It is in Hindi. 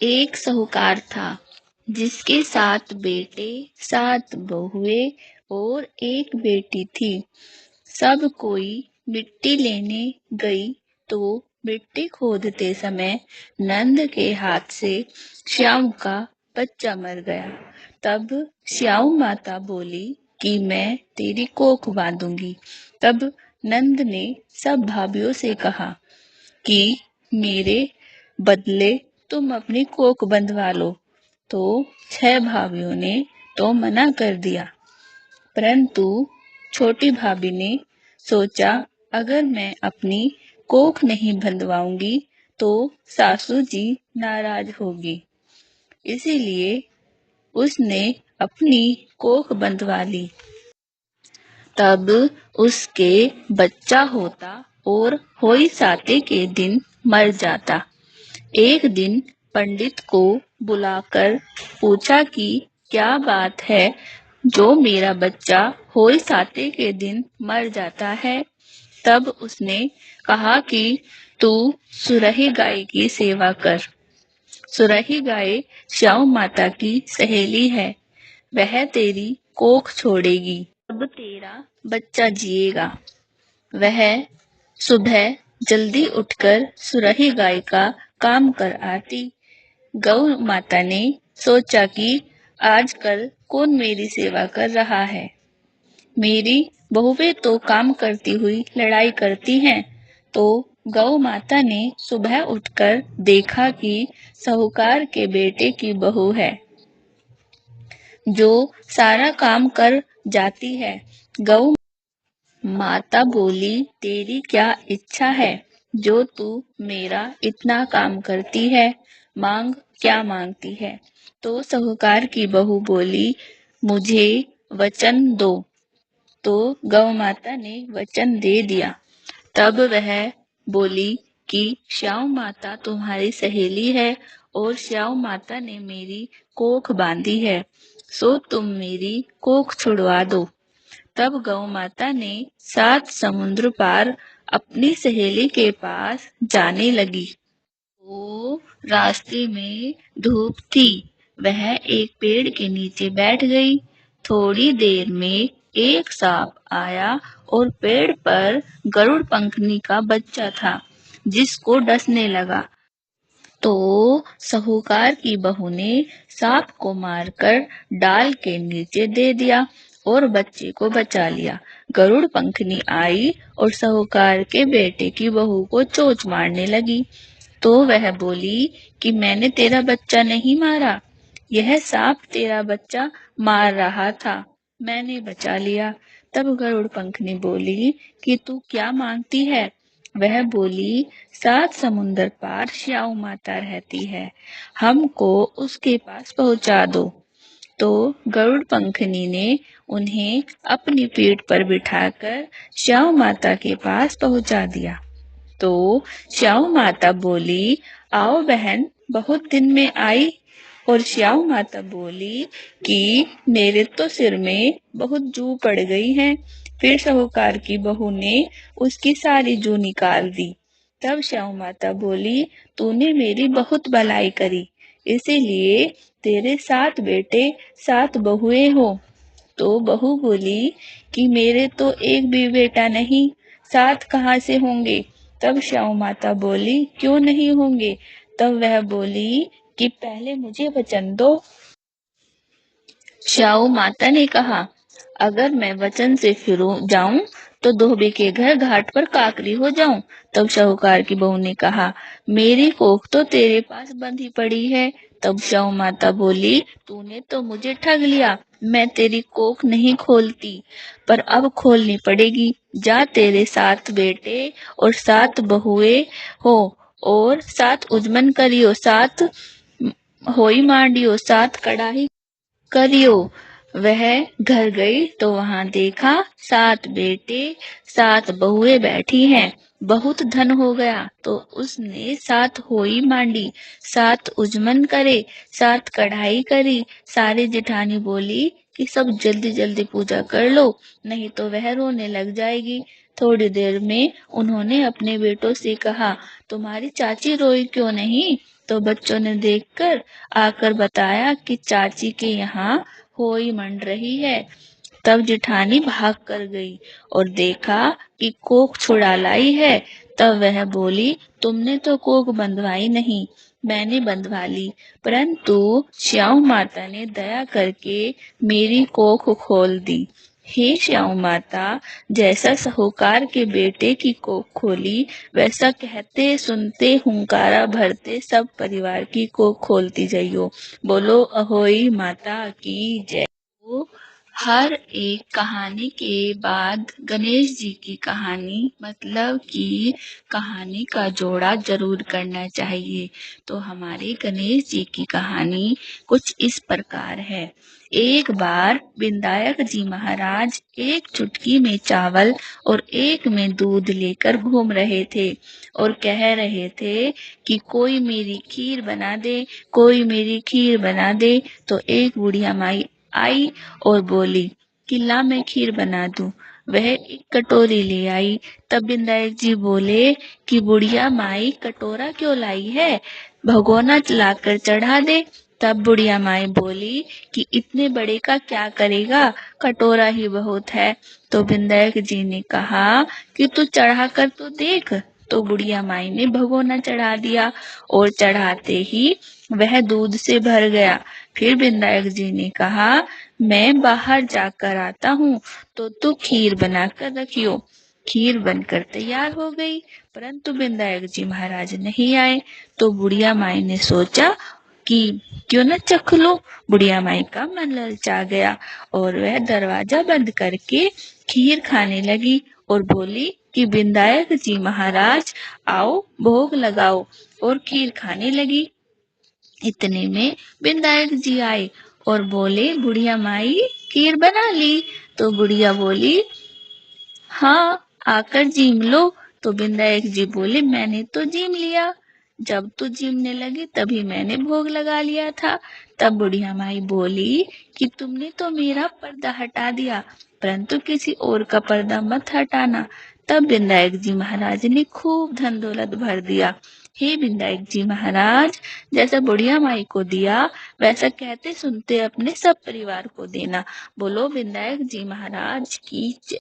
एक साहूकार था जिसके 7 बेटे, 7 बहुएं और एक बेटी थी। सब कोई मिट्टी लेने गई तो मिट्टी खोदते समय नंद के हाथ से श्याम का बच्चा मर गया। तब श्याम माता बोली कि मैं तेरी कोख बांधूंगी। तब नंद ने सब भाभीियों से कहा कि मेरे बदले तुम अपनी कोख बंधवा लो। तो 6 भाभीियों ने तो मना कर दिया, परंतु छोटी भाभी ने सोचा अगर मैं अपनी कोख नहीं बंधवाऊंगी तो सासू जी नाराज होगी। इसीलिए उसने अपनी कोख बंधवा ली। तब उसके बच्चा होता और होई साते के दिन मर जाता। एक दिन पंडित को बुलाकर पूछा कि क्या बात है जो मेरा बच्चा होई साते के दिन मर जाता है। तब उसने कहा कि तू सुरही गाय की सेवा कर। सुरही गाय श्याम माता की सहेली है, वह तेरी कोख छोड़ेगी, अब तेरा बच्चा जिएगा। वह सुबह जल्दी उठकर सुरही गाय का काम कर आती। गौ माता ने सोचा कि आजकल कौन मेरी सेवा कर रहा है। मेरी बहुएं तो काम करती हुई लड़ाई करती हैं। तो गौ माता ने सुबह उठकर देखा कि साहूकार के बेटे की बहू है जो सारा काम कर जाती है। गौ माता बोली तेरी क्या इच्छा है जो तू मेरा इतना काम करती है, मांग क्या मांगती है। तो साहूकार की बहू बोली मुझे वचन दो। तो गौ माता ने वचन दे दिया। तब वह बोली कि श्याम माता तुम्हारी सहेली है और श्याम माता ने मेरी कोख बांधी है, सो तुम मेरी कोख छुड़वा दो। तब गौ माता ने 7 समुद्र पार अपनी सहेली के पास जाने लगी। वो रास्ते में धूप थी, वह एक पेड़ के नीचे बैठ गई। थोड़ी देर में एक सांप आया और पेड़ पर गरुड़ पंखनी का बच्चा था जिसको डसने लगा। तो साहूकार की बहू ने सांप को मारकर डाल के नीचे दे दिया और बच्चे को बचा लिया। गरुड़ पंखनी आई और साहूकार के बेटे की बहू को चोंच मारने लगी। तो वह बोली कि मैंने तेरा बच्चा नहीं मारा, यह सांप तेरा बच्चा मार रहा था, मैंने बचा लिया। तब गरुड़ पंखनी बोली कि तू क्या मांगती है। वह बोली 7 समुंदर पार श्याम माता रहती है, हमको उसके पास पहुंचा दो। तो गरुड़ पंखनी ने उन्हें अपनी पीठ पर बिठाकर श्याम माता के पास पहुंचा दिया। तो श्याम माता बोली आओ बहन, बहुत दिन में आई। और श्याम माता बोली कि मेरे तो सिर में बहुत जू पड़ गई है। फिर साहूकार की बहू ने उसकी सारी जू निकाल दी। तब श्याम माता बोली तूने मेरी बहुत भलाई करी, इसीलिए तेरे 7 बेटे 7 बहुएं हो। तो बहू बोली कि मेरे तो एक भी बेटा नहीं, 7 कहाँ से होंगे। तब श्याम माता बोली क्यों नहीं होंगे। तब वह बोली कि पहले मुझे वचन दो। श्याम माता ने कहा अगर मैं वचन से फिरूं जाऊं तो धोबी के घर घाट पर काकरी हो जाऊं। तब साहूकार की बहू ने कहा मेरी कोख तो तेरे पास बंधी पड़ी है। तब श्याम माता बोली तूने तो मुझे ठग लिया, मैं तेरी कोख नहीं खोलती, पर अब खोलनी पड़ेगी। जा तेरे 7 बेटे और 7 बहुएं हो और 7 उजमन करियो, 7 होई मांडियो, 7 कड़ाही करियो। वह घर गई तो वहां देखा 7 बेटे 7 बहुएं बैठी हैं। बहुत धन हो गया तो उसने 7 होई मांडी, 7 उजमन करे, 7 कढ़ाई करी। सारी जेठानी बोली कि सब जल्दी जल्दी पूजा कर लो, नहीं तो वह रोने लग जाएगी। थोड़ी देर में उन्होंने अपने बेटों से कहा, तुम्हारी चाची रोई क्यों नहीं? तो बच्चों ने देखकर आकर बताया कि चाची के यहाँ होली मंड रही है। तब जिठानी भाग कर गई और देखा कि कोक छुड़ा लाई है। तब वह बोली, तुमने तो कोक बंधवाई नहीं, मैंने बंधवा ली, परंतु श्याम माता ने दया करके मेरी कोख खोल दी। हे श्याम माता, जैसा साहूकार के बेटे की कोख खोली, वैसा कहते सुनते हुंकारा भरते सब परिवार की कोख खोलती जाइयो। बोलो अहोई माता की जय। तो हर एक कहानी के बाद गणेश जी की कहानी मतलब कि कहानी का जोड़ा जरूर करना चाहिए। तो हमारे गणेश जी की कहानी कुछ इस प्रकार है। एक बार विनायक जी महाराज एक चुटकी में चावल और एक में दूध लेकर घूम रहे थे और कह रहे थे कि कोई मेरी खीर बना दे, कोई मेरी खीर बना दे। तो एक बुढ़िया माई आई और बोली कि ला मैं खीर बना दूं। वह एक कटोरी ले आई। तब विनायक जी बोले कि बुढ़िया माई कटोरा क्यों लाई है, भगोना लाकर चढ़ा दे। तब बुढ़िया माई बोली कि इतने बड़े का क्या करेगा, कटोरा ही बहुत है। तो विनायक जी ने कहा कि तू चढ़ा कर तो देख। तो बुढ़िया माई ने भगोना चढ़ा दिया और चढ़ाते ही वह दूध से भर गया। फिर विनायक जी ने कहा, मैं बाहर जाकर आता हूँ, तो तू खीर बनाकर रखियो। खीर बनकर तैयार हो गई, परंतु विनायक जी महाराज नहीं आए। तो बुढ़िया माई ने सोचा कि क्यों न चख लो। बुढ़िया माई का मन ललचा गया और वह दरवाजा बंद करके खीर खाने लगी और बोली कि विनायक जी महाराज आओ, भोग लगाओ, और खीर खाने लगी। इतने में विनायक जी आए और बोले, बुढ़िया माई खीर बना ली? तो बुढ़िया बोली, हाँ, आकर जीम लो। तो विनायक जी बोले, मैंने तो जीम लिया, जब तू जीमने लगी तभी मैंने भोग लगा लिया था। तब बुढ़िया माई बोली कि तुमने तो मेरा पर्दा हटा दिया, परंतु किसी और का पर्दा मत हटाना। तब विनायक जी महाराज ने खूब धन दौलत भर दिया। हे विनायक जी महाराज, जैसा बुढ़िया माई को दिया वैसा कहते सुनते अपने सब परिवार को देना। बोलो विनायक जी महाराज की जय।